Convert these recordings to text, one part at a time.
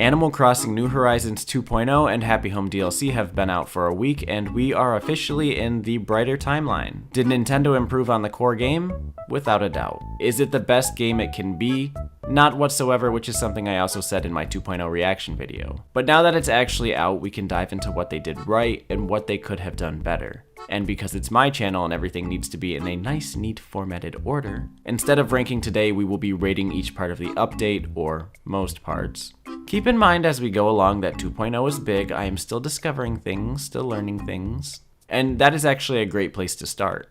Animal Crossing New Horizons 2.0 and Happy Home DLC have been out for a week, and we are officially in the brighter timeline. Did Nintendo improve on the core game? Without a doubt. Is it the best game it can be? Not whatsoever, which is something I also said in my 2.0 reaction video. But now that it's actually out, we can dive into what they did right and what they could have done better. And because it's my channel and everything needs to be in a nice, neat, formatted order, instead of ranking today, we will be rating each part of the update, or most parts. Keep in mind as we go along that 2.0 is big, I am still discovering things, still learning things, and that is actually a great place to start.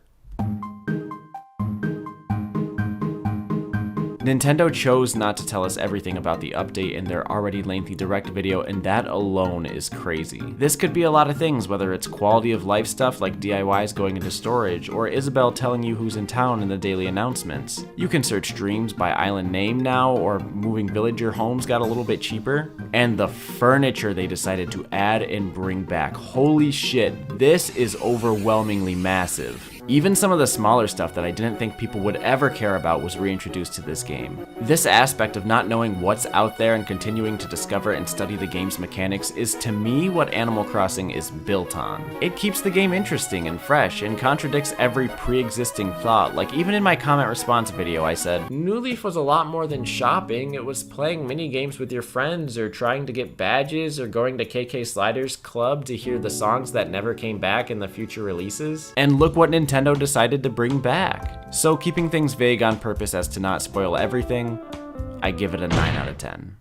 Nintendo chose not to tell us everything about the update in their already lengthy direct video, and that alone is crazy. This could be a lot of things, whether it's quality of life stuff like DIYs going into storage, or Isabelle telling you who's in town in the daily announcements. You can search dreams by island name now, or moving villager homes got a little bit cheaper. And the furniture they decided to add and bring back. Holy shit, this is overwhelmingly massive. Even some of the smaller stuff that I didn't think people would ever care about was reintroduced to this game. This aspect of not knowing what's out there and continuing to discover and study the game's mechanics is to me what Animal Crossing is built on. It keeps the game interesting and fresh and contradicts every pre-existing thought. Like even in my comment response video I said, New Leaf was a lot more than shopping, it was playing mini games with your friends or trying to get badges or going to KK Slider's club to hear the songs that never came back in the future releases. And look what Nintendo decided to bring back. So keeping things vague on purpose as to not spoil everything, I give it a 9 out of 10.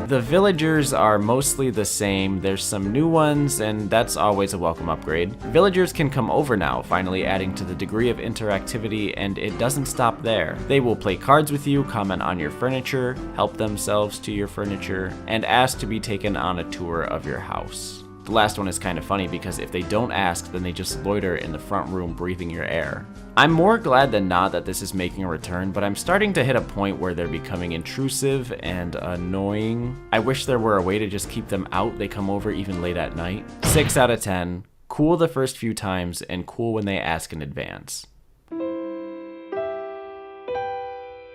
The villagers are mostly the same, there's some new ones, and that's always a welcome upgrade. Villagers can come over now, finally adding to the degree of interactivity, and it doesn't stop there. They will play cards with you, comment on your furniture, help themselves to your furniture, and ask to be taken on a tour of your house. The last one is kind of funny because if they don't ask, then they just loiter in the front room breathing your air. I'm more glad than not that this is making a return, but I'm starting to hit a point where they're becoming intrusive and annoying. I wish there were a way to just keep them out. They come over even late at night. 6 out of 10. Cool the first few times and cool when they ask in advance.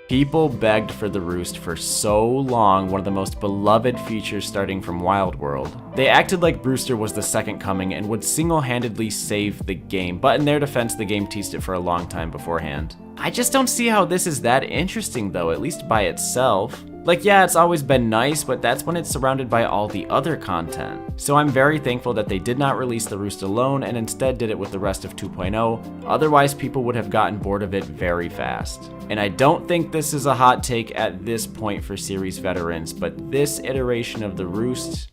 People begged for the roost for so long, one of the most beloved features starting from Wild World. They acted like Brewster was the second coming and would single-handedly save the game, but in their defense, the game teased it for a long time beforehand. I just don't see how this is that interesting though, at least by itself. Like yeah, it's always been nice, but that's when it's surrounded by all the other content. So I'm very thankful that they did not release the roost alone and instead did it with the rest of 2.0, otherwise people would have gotten bored of it very fast. And I don't think this is a hot take at this point for series veterans, but this iteration of the roost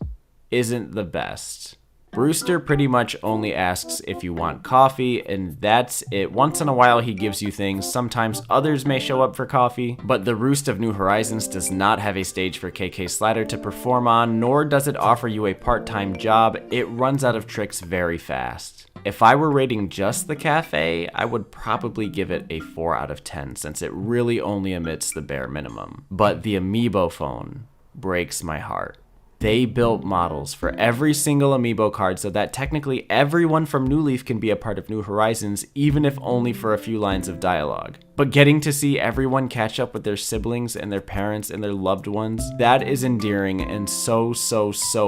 isn't the best. Brewster pretty much only asks if you want coffee, and that's it. Once in a while he gives you things, sometimes others may show up for coffee, but the Roost of New Horizons does not have a stage for KK Slider to perform on, nor does it offer you a part-time job. It runs out of tricks very fast. If I were rating just the cafe, I would probably give it a 4 out of 10 since it really only emits the bare minimum. But the Amiibo phone breaks my heart. They built models for every single Amiibo card so that technically everyone from New Leaf can be a part of New Horizons, even if only for a few lines of dialogue. But getting to see everyone catch up with their siblings and their parents and their loved ones, that is endearing and so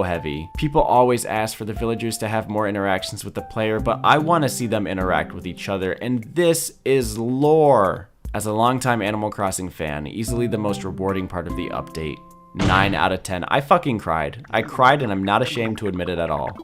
heavy. People always ask for the villagers to have more interactions with the player, but I want to see them interact with each other, and this is lore. As a longtime Animal Crossing fan, easily the most rewarding part of the update. 9 out of 10. I fucking cried. I cried and I'm not ashamed to admit it at all.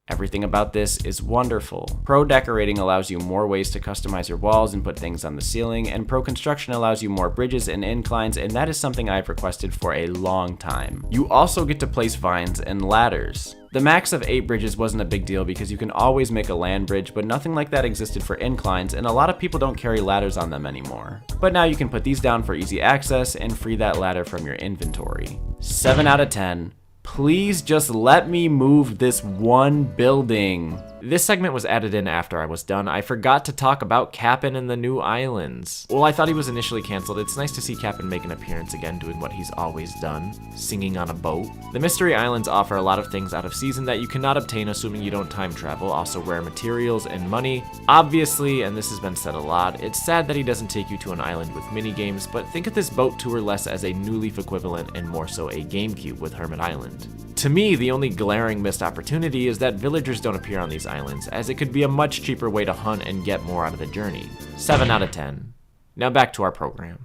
Everything about this is wonderful. Pro decorating allows you more ways to customize your walls and put things on the ceiling, and pro construction allows you more bridges and inclines, and that is something I've requested for a long time. You also get to place vines and ladders. The max of 8 bridges wasn't a big deal because you can always make a land bridge, but nothing like that existed for inclines, and a lot of people don't carry ladders on them anymore. But now you can put these down for easy access and free that ladder from your inventory. 7 out of 10. Please just let me move this one building. This segment was added in after I was done. I forgot to talk about Cap'n and the new islands. Well, I thought he was initially canceled. It's nice to see Cap'n make an appearance again, doing what he's always done, singing on a boat. The mystery islands offer a lot of things out of season that you cannot obtain assuming you don't time travel, also rare materials and money. Obviously, and this has been said a lot, it's sad that he doesn't take you to an island with mini games, but think of this boat tour less as a New Leaf equivalent and more so a GameCube with Hermit Island. To me, the only glaring missed opportunity is that villagers don't appear on these islands, as it could be a much cheaper way to hunt and get more out of the journey. 7 out of 10. Now back to our program.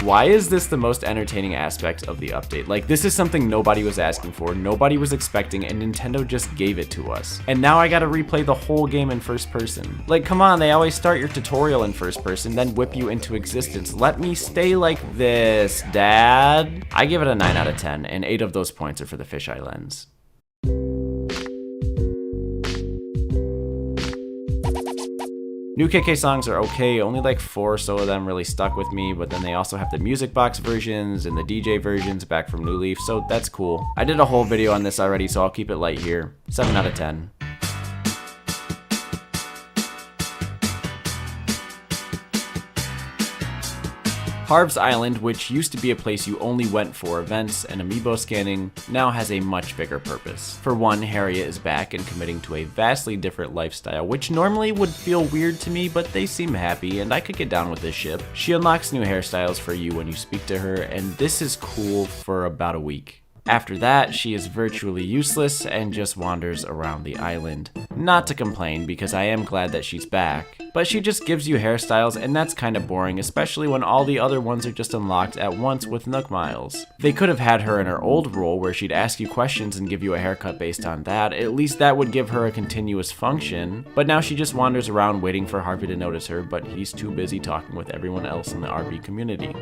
Why is this the most entertaining aspect of the update? Like, this is something nobody was asking for, nobody was expecting, and Nintendo just gave it to us. And now I gotta replay the whole game in first person. Like, come on, they always start your tutorial in first person, then whip you into existence. Let me stay like this, Dad. I give it a 9 out of 10, and 8 of those points are for the fisheye lens. New KK songs are okay, only like 4 or so of them really stuck with me, but then they also have the music box versions and the DJ versions back from New Leaf, so that's cool. I did a whole video on this already, so I'll keep it light here. 7 out of 10. Harv's Island, which used to be a place you only went for events and amiibo scanning, now has a much bigger purpose. For one, Harriet is back and committing to a vastly different lifestyle, which normally would feel weird to me, but they seem happy, and I could get down with this ship. She unlocks new hairstyles for you when you speak to her, and this is cool for about a week. After that, she is virtually useless and just wanders around the island. Not to complain, because I am glad that she's back, but she just gives you hairstyles, and that's kinda boring, especially when all the other ones are just unlocked at once with Nook Miles. They could have had her in her old role where she'd ask you questions and give you a haircut based on that. At least that would give her a continuous function, but now she just wanders around waiting for Harvey to notice her, but he's too busy talking with everyone else in the RV community.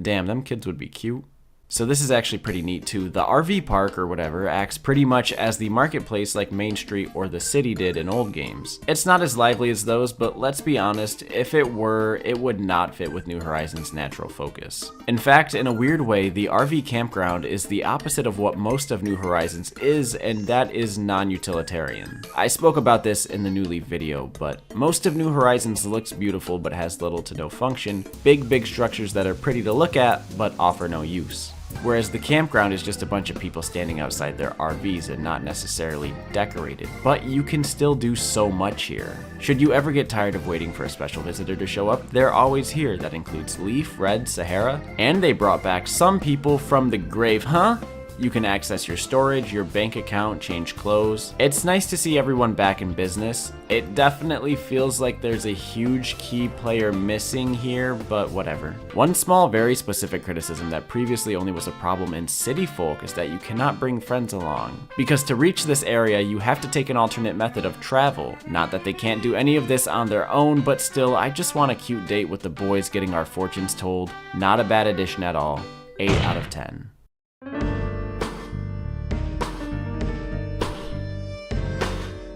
Damn, them kids would be cute. So this is actually pretty neat too. The RV park or whatever acts pretty much as the marketplace like Main Street or the city did in old games. It's not as lively as those, but let's be honest, if it were, it would not fit with New Horizons' natural focus. In fact, in a weird way, the RV campground is the opposite of what most of New Horizons is, and that is non-utilitarian. I spoke about this in the New Leaf video, but most of New Horizons looks beautiful but has little to no function. Big structures that are pretty to look at, but offer no use. Whereas the campground is just a bunch of people standing outside their RVs and not necessarily decorated. But you can still do so much here. Should you ever get tired of waiting for a special visitor to show up, they're always here. That includes Leaf, Red, Sahara, and they brought back some people from the grave, huh? You can access your storage, your bank account, change clothes. It's nice to see everyone back in business. It definitely feels like there's a huge key player missing here, but whatever. One small, very specific criticism that previously only was a problem in City Folk is that you cannot bring friends along. Because to reach this area, you have to take an alternate method of travel. Not that they can't do any of this on their own, but still, I just want a cute date with the boys getting our fortunes told. Not a bad addition at all. 8 out of 10.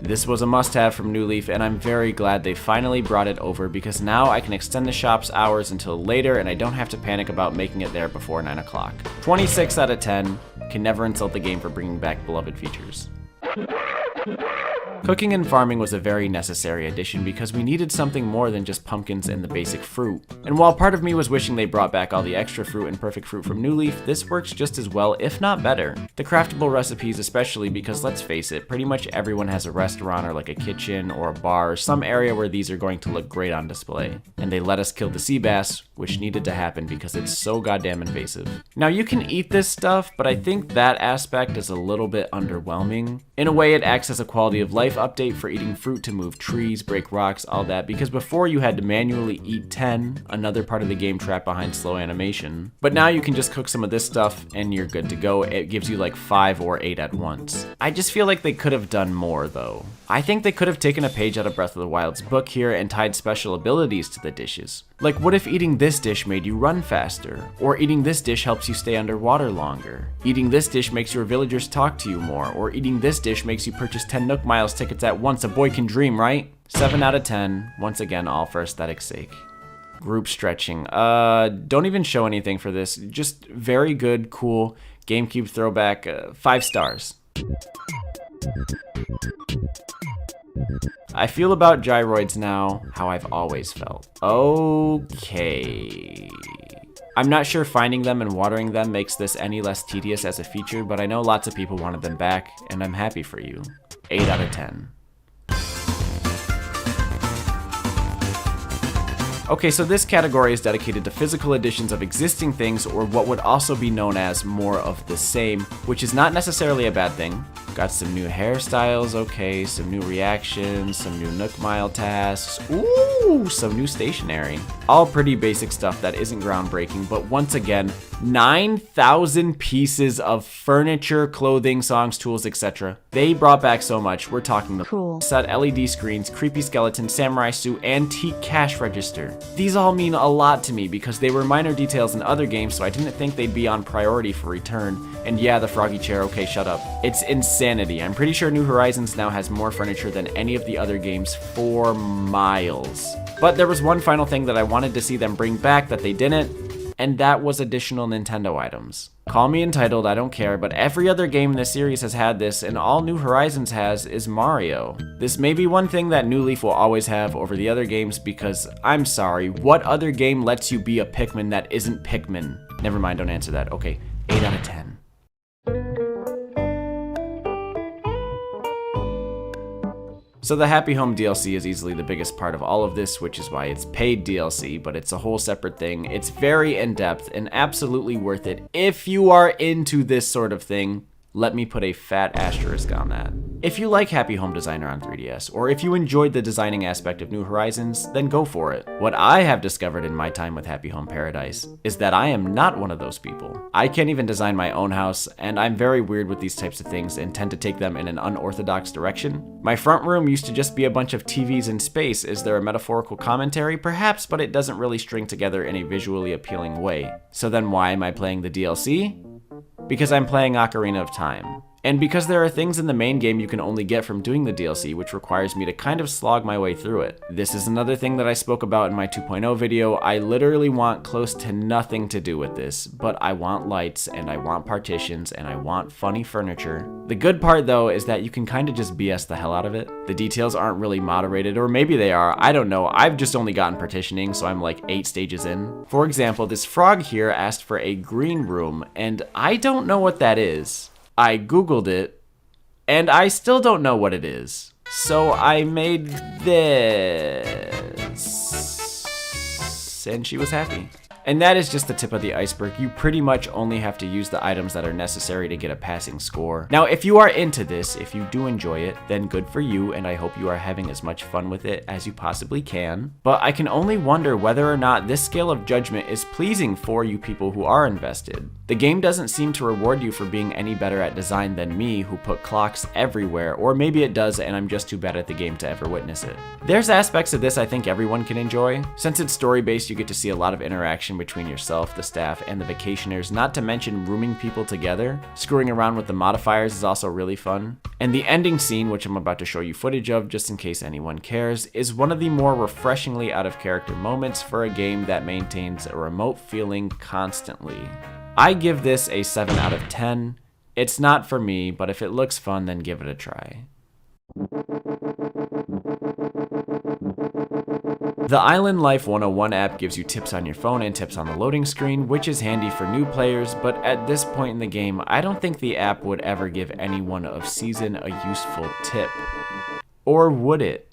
This was a must-have from New Leaf, and I'm very glad they finally brought it over because now I can extend the shop's hours until later and I don't have to panic about making it there before 9 o'clock. 26 out of 10. Can never insult the game for bringing back beloved features. Cooking and farming was a very necessary addition because we needed something more than just pumpkins and the basic fruit. And while part of me was wishing they brought back all the extra fruit and perfect fruit from New Leaf, this works just as well, if not better. The craftable recipes especially because let's face it, pretty much everyone has a restaurant or like a kitchen or a bar or some area where these are going to look great on display. And they let us kill the sea bass, which needed to happen because it's so goddamn invasive. Now you can eat this stuff, but I think that aspect is a little bit underwhelming. In a way, it acts as a quality of life update for eating fruit to move trees, break rocks, all that, because before you had to manually eat 10, another part of the game trapped behind slow animation. But now you can just cook some of this stuff and you're good to go. It gives you like 5 or 8 at once. I just feel like they could have done more though. I think they could have taken a page out of Breath of the Wild's book here and tied special abilities to the dishes. Like what if eating this dish made you run faster? Or eating this dish helps you stay underwater longer? Eating this dish makes your villagers talk to you more? Or eating this dish makes you purchase 10 Nook Miles tickets at once? A boy can dream, right? 7 out of 10, once again all for aesthetic's sake. Group stretching. Don't even show anything for this. Just very good, cool GameCube throwback. 5 stars. I feel about gyroids now how I've always felt. Okay. I'm not sure finding them and watering them makes this any less tedious as a feature, but I know lots of people wanted them back, and I'm happy for you. 8 out of 10. Okay, so this category is dedicated to physical additions of existing things, or what would also be known as more of the same, which is not necessarily a bad thing. Got some new hairstyles, okay, some new reactions, some new Nook Mile tasks, ooh, some new stationery. All pretty basic stuff that isn't groundbreaking, but once again, 9,000 pieces of furniture, clothing, songs, tools, etc. They brought back so much. We're talking the cool set, LED screens, creepy skeleton, samurai suit, antique cash register. These all mean a lot to me because they were minor details in other games, so I didn't think they'd be on priority for return. And yeah, the froggy chair, okay, shut up. It's insanity. I'm pretty sure New Horizons now has more furniture than any of the other games for miles. But there was one final thing that I wanted to see them bring back that they didn't, and that was additional Nintendo items. Call me entitled, I don't care, but every other game in this series has had this, and all New Horizons has is Mario. This may be one thing that New Leaf will always have over the other games because, I'm sorry, what other game lets you be a Pikmin that isn't Pikmin? Never mind, don't answer that. Okay, 8 out of 10. So the Happy Home DLC is easily the biggest part of all of this, which is why it's paid DLC, but it's a whole separate thing. It's very in-depth and absolutely worth it. If you are into this sort of thing, let me put a fat asterisk on that. If you like Happy Home Designer on 3DS, or if you enjoyed the designing aspect of New Horizons, then go for it. What I have discovered in my time with Happy Home Paradise is that I am not one of those people. I can't even design my own house, and I'm very weird with these types of things and tend to take them in an unorthodox direction. My front room used to just be a bunch of TVs in space. Is there a metaphorical commentary? Perhaps, but it doesn't really string together in a visually appealing way. So then why am I playing the DLC? Because I'm playing Ocarina of Time. And because there are things in the main game you can only get from doing the DLC, which requires me to kind of slog my way through it. This is another thing that I spoke about in my 2.0 video. I literally want close to nothing to do with this, but I want lights, and I want partitions, and I want funny furniture. The good part though is that you can kind of just BS the hell out of it. The details aren't really moderated, or maybe they are, I don't know. I've just only gotten partitioning, so I'm like 8 stages in. For example, this frog here asked for a green room, and I don't know what that is. I googled it, and I still don't know what it is. So I made this, and she was happy. And that is just the tip of the iceberg. You pretty much only have to use the items that are necessary to get a passing score. Now, if you are into this, if you do enjoy it, then good for you, and I hope you are having as much fun with it as you possibly can. But I can only wonder whether or not this scale of judgment is pleasing for you people who are invested. The game doesn't seem to reward you for being any better at design than me, who put clocks everywhere, or maybe it does and I'm just too bad at the game to ever witness it. There's aspects of this I think everyone can enjoy. Since it's story-based, you get to see a lot of interaction between yourself, the staff, and the vacationers, not to mention rooming people together. Screwing around with the modifiers is also really fun. And the ending scene, which I'm about to show you footage of just in case anyone cares, is one of the more refreshingly out-of-character moments for a game that maintains a remote feeling constantly. I give this a 7 out of 10. It's not for me, but if it looks fun, then give it a try. The Island Life 101 app gives you tips on your phone and tips on the loading screen, which is handy for new players, but at this point in the game, I don't think the app would ever give anyone of season a useful tip. Or would it?